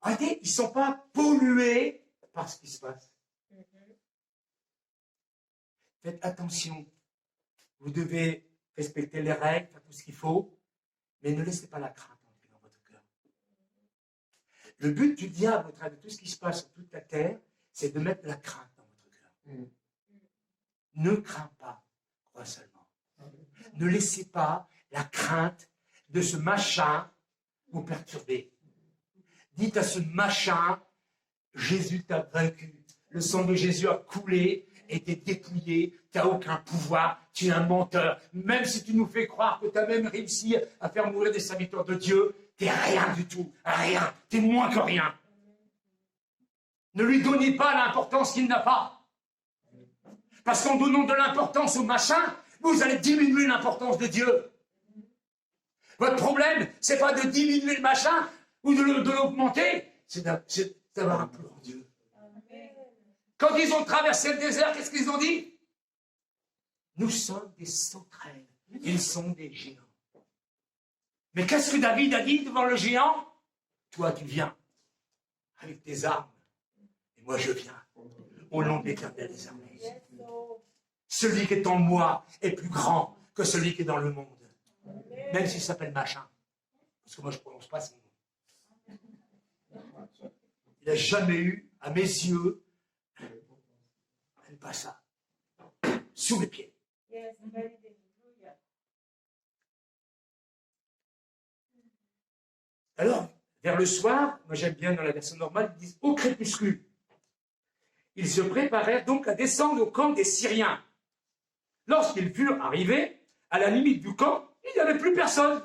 Regardez, ils ne sont pas pollués par ce qui se passe. Faites attention. Vous devez respecter les règles, faire tout ce qu'il faut, mais ne laissez pas la crainte entrer dans votre cœur. Le but du diable, au travers de tout ce qui se passe sur toute la terre, c'est de mettre la crainte dans votre cœur. Ne crains pas, crois seulement. Ne laissez pas la crainte de ce machin vous perturber. Dites à ce machin, Jésus t'a vaincu. Le sang de Jésus a coulé et t'es dépouillé. Tu n'as aucun pouvoir. Tu es un menteur. Même si tu nous fais croire que tu as même réussi à faire mourir des serviteurs de Dieu, tu n'es rien du tout. Rien. Tu es moins que rien. Ne lui donnez pas l'importance qu'il n'a pas. Parce qu'en donnant de l'importance au machin, vous allez diminuer l'importance de Dieu. Votre problème, ce n'est pas de diminuer le machin ou de l'augmenter, c'est d'avoir un plus grand Dieu. Quand ils ont traversé le désert, qu'est-ce qu'ils ont dit? Nous sommes des sauterelles, ils sont des géants. Mais qu'est-ce que David a dit devant le géant? Toi, tu viens avec tes armes, et moi je viens au nom de l'Éternel des armées. Celui qui est en moi est plus grand que celui qui est dans le monde. Même s'il s'appelle machin. Parce que moi, je ne prononce pas son nom. Il n'a jamais eu, à mes yeux, même pas ça, sous mes pieds. Alors, vers le soir, moi j'aime bien dans la version normale, ils disent au crépuscule. Ils se préparèrent donc à descendre au camp des Syriens. Lorsqu'ils furent arrivés, à la limite du camp, il n'y avait plus personne.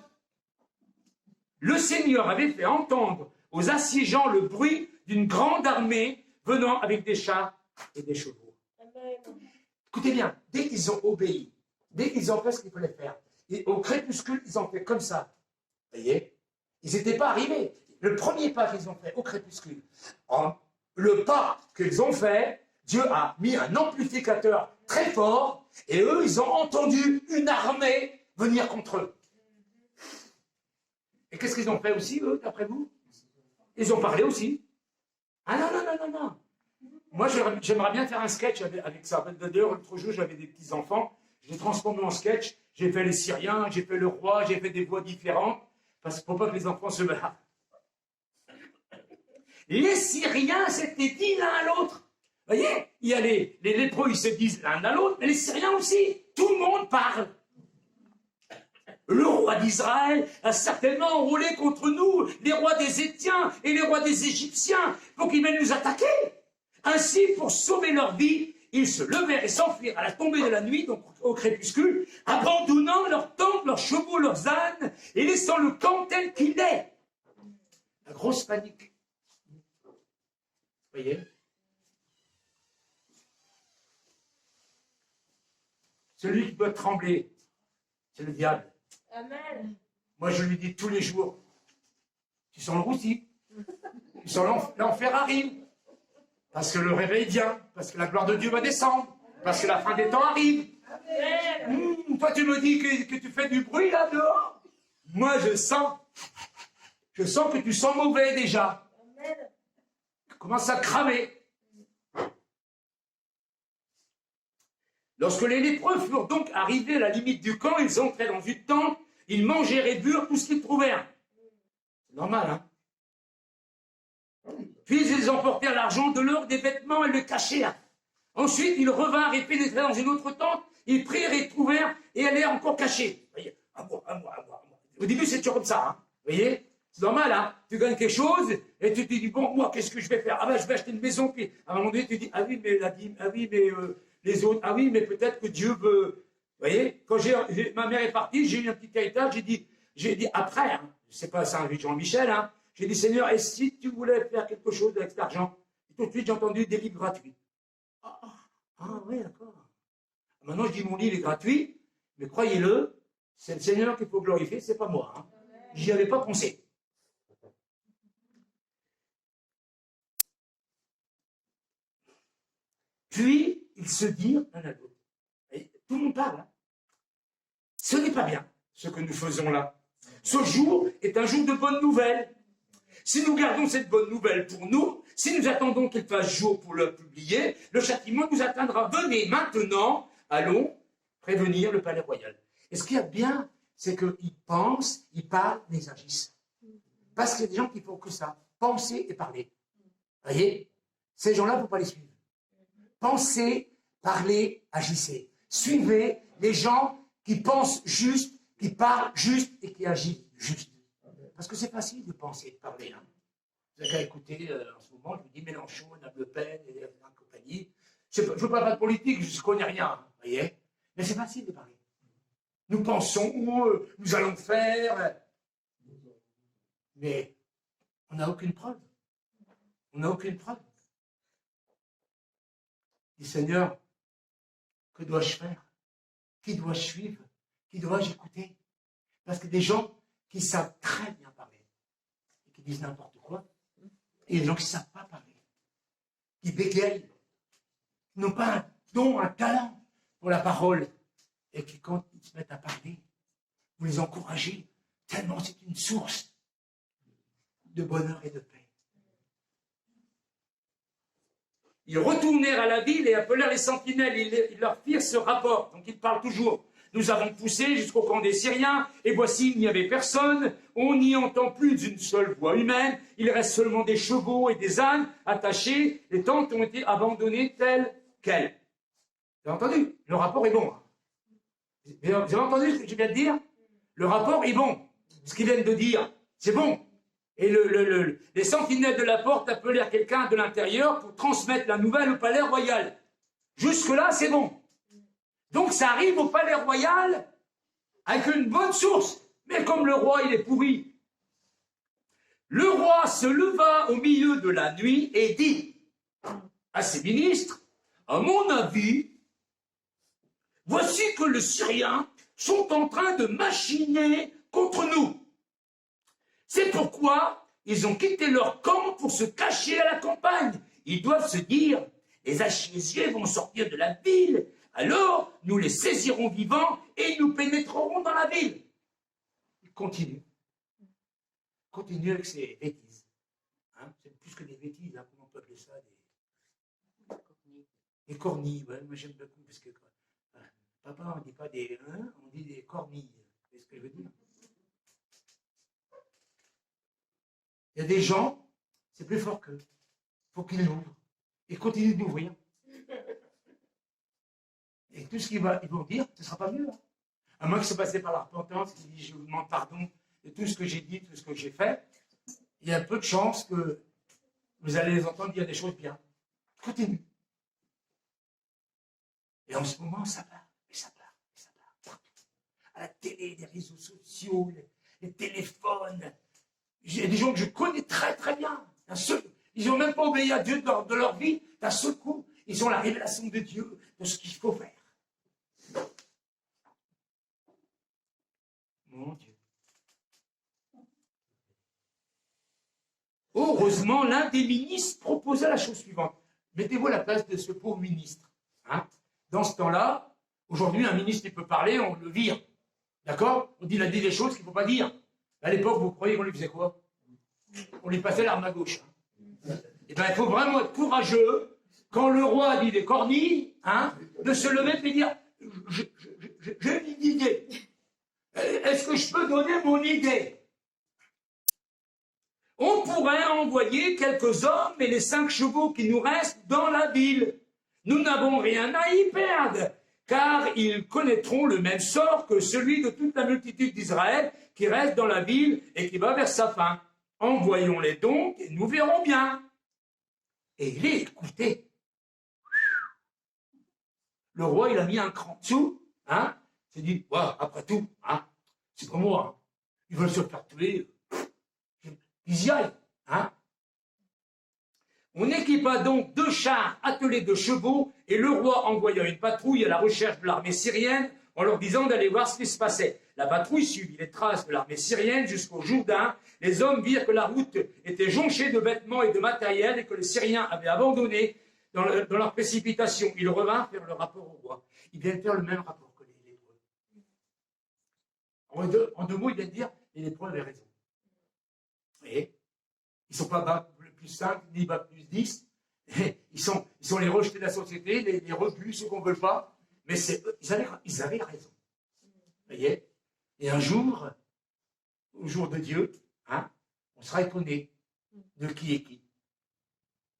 Le Seigneur avait fait entendre aux assiégeants le bruit d'une grande armée venant avec des chars et des chevaux. Écoutez bien, dès qu'ils ont obéi, dès qu'ils ont fait ce qu'il fallait faire, et au crépuscule, ils ont fait comme ça. Vous voyez? Ils n'étaient pas arrivés. Le premier pas qu'ils ont fait au crépuscule, le pas qu'ils ont fait, Dieu a mis un amplificateur très fort, et eux, ils ont entendu une armée venir contre eux. Et qu'est-ce qu'ils ont fait aussi, eux, d'après vous? Ils ont parlé aussi. Ah non, non, non, non, non. Moi, j'aimerais bien faire un sketch avec ça. D'ailleurs, l'autre jour, j'avais des petits-enfants, je les transformé en sketch, j'ai fait les Syriens, j'ai fait le roi, j'ai fait des voix différentes, parce qu'il ne faut pas que les enfants se meurent. Les Syriens s'étaient dit l'un à l'autre. Vous voyez, il y a les lépreux, ils se disent l'un à l'autre, mais les Syriens aussi. Tout le monde parle. Le roi d'Israël a certainement enrôlé contre nous les rois des Étiens et les rois des Égyptiens pour qu'ils viennent nous attaquer. Ainsi, pour sauver leur vie, ils se levèrent et s'enfuirent à la tombée de la nuit, donc au crépuscule, abandonnant leurs tentes, leurs chevaux, leurs ânes, et laissant le camp tel qu'il est. La grosse panique. Vous voyez? Celui qui doit trembler, c'est le diable. Amen. Moi, je lui dis tous les jours, tu sens le roussi, tu sens l'enfer arrive, parce que le réveil vient, parce que la gloire de Dieu va descendre, parce que la fin des temps arrive. Toi, tu me dis que tu fais du bruit là dehors. Moi, je sens que tu sens mauvais déjà. Tu commences à cramer. Lorsque les lépreux furent donc arrivés à la limite du camp, ils entraient dans une tente, ils mangèrent et burent tout ce qu'ils trouvèrent. C'est normal, hein? Puis ils emportèrent l'argent, de l'or, des vêtements et le cachèrent. Ensuite, ils revinrent et pénétrèrent dans une autre tente, ils prirent et trouvèrent et allèrent encore cacher. Vous voyez, à moi, à moi, à moi, à moi. Au début, c'est toujours comme ça, hein? Vous voyez? C'est normal, hein? Tu gagnes quelque chose et tu te dis, bon, moi, qu'est-ce que je vais faire? Ah ben, je vais acheter une maison, puis à un moment donné, tu dis, ah oui, mais la dîme, ah oui, mais les autres, ah oui, mais peut-être que Dieu veut. Vous voyez? Quand ma mère est partie, j'ai eu un petit héritage, j'ai dit après, hein, c'est pas ça, Jean-Michel, hein, j'ai dit, Seigneur, et si tu voulais faire quelque chose avec cet argent? Et tout de suite, j'ai entendu des livres gratuits. Ah oui, d'accord. Maintenant, je dis, mon livre est gratuit, mais croyez-le, c'est le Seigneur qu'il faut glorifier, c'est pas moi. Hein. J'y avais pas pensé. Puis, ils se dirent l'un à l'autre. Tout le monde parle. Hein. Ce n'est pas bien, ce que nous faisons là. Ce jour est un jour de bonne nouvelle. Si nous gardons cette bonne nouvelle pour nous, si nous attendons qu'il fasse jour pour le publier, le châtiment nous atteindra. Venez maintenant, allons prévenir le palais royal. Et ce qu'il y a de bien, c'est qu'ils pensent, ils parlent, mais ils agissent. Parce qu'il y a des gens qui font que ça, penser et parler. Vous voyez? Ces gens-là, il ne faut pas les suivre. Pensez, parlez, agissez. Suivez les gens qui pensent juste, qui parlent juste et qui agissent juste. Parce que c'est facile de penser et de parler. Hein. Vous avez qu'à écouter, en ce moment, je vous dis Mélenchon, Le Pen et la compagnie. Je ne veux pas faire de politique, je ne connais rien, vous voyez. Mais c'est facile de parler. Nous pensons, nous allons faire. Mais on n'a aucune preuve. On n'a aucune preuve. Dis Seigneur, que dois-je faire? Qui dois-je suivre? Qui dois-je écouter? Parce que des gens qui savent très bien parler et qui disent n'importe quoi, et des gens qui ne savent pas parler, qui bégayent, qui n'ont pas un don, un talent pour la parole, et qui, quand ils se mettent à parler, vous les encouragez, tellement c'est une source de bonheur et de paix. Ils retournèrent à la ville et appelèrent les sentinelles. Ils leur firent ce rapport. Donc ils parlent toujours. Nous avons poussé jusqu'au camp des Syriens, et voici, il n'y avait personne. On n'y entend plus d'une seule voix humaine. Il reste seulement des chevaux et des ânes attachés. Les tentes ont été abandonnées telles quelles. Vous avez entendu? Le rapport est bon. Hein. Vous avez entendu ce que je viens de dire? Le rapport est bon. Ce qu'ils viennent de dire, c'est bon. Et les sentinelles de la porte appelèrent quelqu'un de l'intérieur pour transmettre la nouvelle au palais royal. Jusque-là, c'est bon. Donc ça arrive au palais royal avec une bonne source. Mais comme le roi, il est pourri. Le roi se leva au milieu de la nuit et dit à ses ministres, à mon avis, voici que les Syriens sont en train de machiner contre nous. C'est pourquoi ils ont quitté leur camp pour se cacher à la campagne. Ils doivent se dire, les Achiésiens vont sortir de la ville, alors nous les saisirons vivants et nous pénétrerons dans la ville. Il continue. Continue avec ses bêtises. Hein, c'est plus que des bêtises, hein, comment on peut appeler ça, des cornilles. Ouais, moi j'aime beaucoup, parce que papa, on ne dit pas des on dit des cornilles. C'est ce que je veux dire. Il y a des gens, c'est plus fort qu'eux. Il faut qu'ils l'ouvrent. Et continuent d'ouvrir. Et tout ce qu'ils vont dire, ce ne sera pas mieux. Hein. À moins que ce passé par la repentance, qui dit je vous demande pardon de tout ce que j'ai dit, tout ce que j'ai fait, il y a peu de chances que vous allez les entendre dire des choses bien. Continue. Et en ce moment, ça part, et ça part, et ça part, partout. À la télé, les réseaux sociaux, les téléphones. J'ai des gens que je connais très très bien. Ils n'ont même pas obéi à Dieu de leur vie. D'un seul coup, ils ont la révélation de Dieu, de ce qu'il faut faire. Mon Dieu. Heureusement, l'un des ministres proposa la chose suivante. Mettez-vous à la place de ce pauvre ministre. Hein? Dans ce temps-là, aujourd'hui, un ministre qui peut parler, on le vire. D'accord? On dit, il a dit des choses qu'il ne faut pas dire. À l'époque, vous croyez qu'on lui faisait quoi? On lui passait l'arme à gauche. Hein? Eh bien, il faut vraiment être courageux, quand le roi dit des cornilles, hein, de se lever et dire, j'ai une idée. Est-ce que je peux donner mon idée? On pourrait envoyer quelques hommes et les 5 chevaux qui nous restent dans la ville. Nous n'avons rien à y perdre, car ils connaîtront le même sort que celui de toute la multitude d'Israël qui reste dans la ville et qui va vers sa fin. Envoyons-les donc et nous verrons bien. Et il est écouté. Le roi, il a mis un cran dessous, hein, il s'est dit, ouais, après tout, hein, c'est comme moi, hein, ils veulent se faire tuer, ils y aillent. Hein. On équipa donc 2 chars attelés de chevaux et le roi envoya une patrouille à la recherche de l'armée syrienne en leur disant d'aller voir ce qui se passait. La patrouille suivit les traces de l'armée syrienne jusqu'au Jourdain. Les hommes virent que la route était jonchée de vêtements et de matériel et que les Syriens avaient abandonné dans leur précipitation. Ils revinrent faire le rapport au roi. Ils viennent faire le même rapport que les lépreux. En deux mots, ils viennent dire les lépreux avaient raison. Vous voyez, ils ne sont pas bas plus 5, ni bas plus 10. Ils sont les rejetés de la société, les rebus, ceux qu'on ne veut pas. Mais ils avaient raison. Vous voyez? Et un jour, au jour de Dieu, hein, on sera étonné de qui est qui.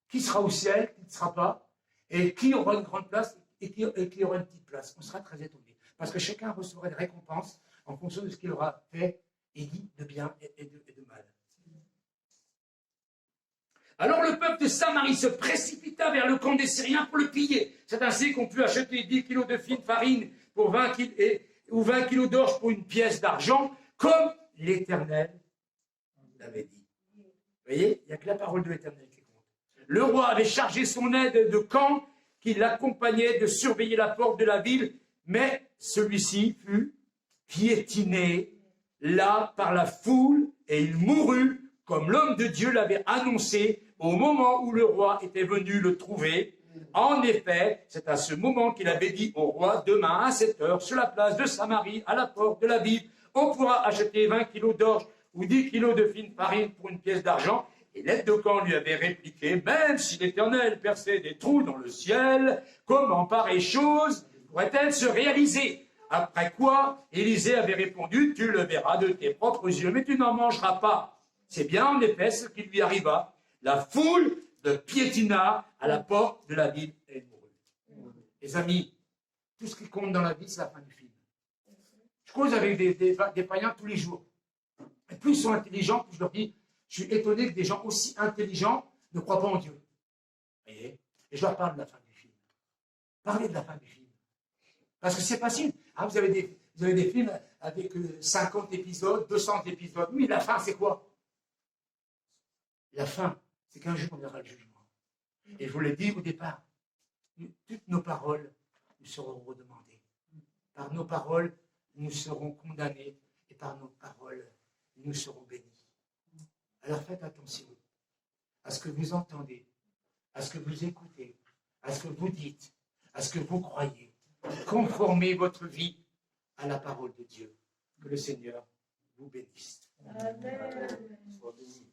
Qui sera au ciel, qui ne sera pas, et qui aura une grande place et qui aura une petite place. On sera très étonné. Parce que chacun recevra une récompense en fonction de ce qu'il aura fait et dit de bien et de mal. Alors le peuple de Samarie se précipita vers le camp des Syriens pour le piller. C'est ainsi qu'on put acheter 10 kilos de fine farine pour 20 ou 20 kilos d'orge pour une pièce d'argent, comme l'Éternel l'avait dit. Vous voyez, il n'y a que la parole de l'Éternel qui compte. Le roi avait chargé son aide de camp qui l'accompagnait de surveiller la porte de la ville, mais celui-ci fut piétiné là par la foule et il mourut comme l'homme de Dieu l'avait annoncé au moment où le roi était venu le trouver. En effet, c'est à ce moment qu'il avait dit au roi, demain à 7 heures, sur la place de Samarie, à la porte de la ville, on pourra acheter 20 kilos d'orge ou 10 kilos de fine farine pour une pièce d'argent. Et l'aide de camp lui avait répliqué, même si l'Éternel perçait des trous dans le ciel, comment pareille chose pourrait-elle se réaliser? Après quoi, Élisée avait répondu, tu le verras de tes propres yeux, mais tu n'en mangeras pas. C'est bien en effet ce qui lui arriva. La foule de piétina à la porte de la ville et elle mourut. Les amis, tout ce qui compte dans la vie, c'est la fin du film. Je cause avec des païens tous les jours. Et plus ils sont intelligents, plus je leur dis, je suis étonné que des gens aussi intelligents ne croient pas en Dieu. Vous voyez? Et je leur parle de la fin du film. Parlez de la fin du film. Parce que c'est facile. Ah, vous avez des films avec 50 épisodes, 200 épisodes. Oui, la fin, c'est quoi? La fin, c'est qu'un jour, on aura le jugement. Et je vous l'ai dit au départ, toutes nos paroles nous seront redemandées. Par nos paroles, nous serons condamnés. Et par nos paroles, nous serons bénis. Alors faites attention à ce que vous entendez, à ce que vous écoutez, à ce que vous dites, à ce que vous croyez. Conformez votre vie à la parole de Dieu. Que le Seigneur vous bénisse. Amen. Sois béni.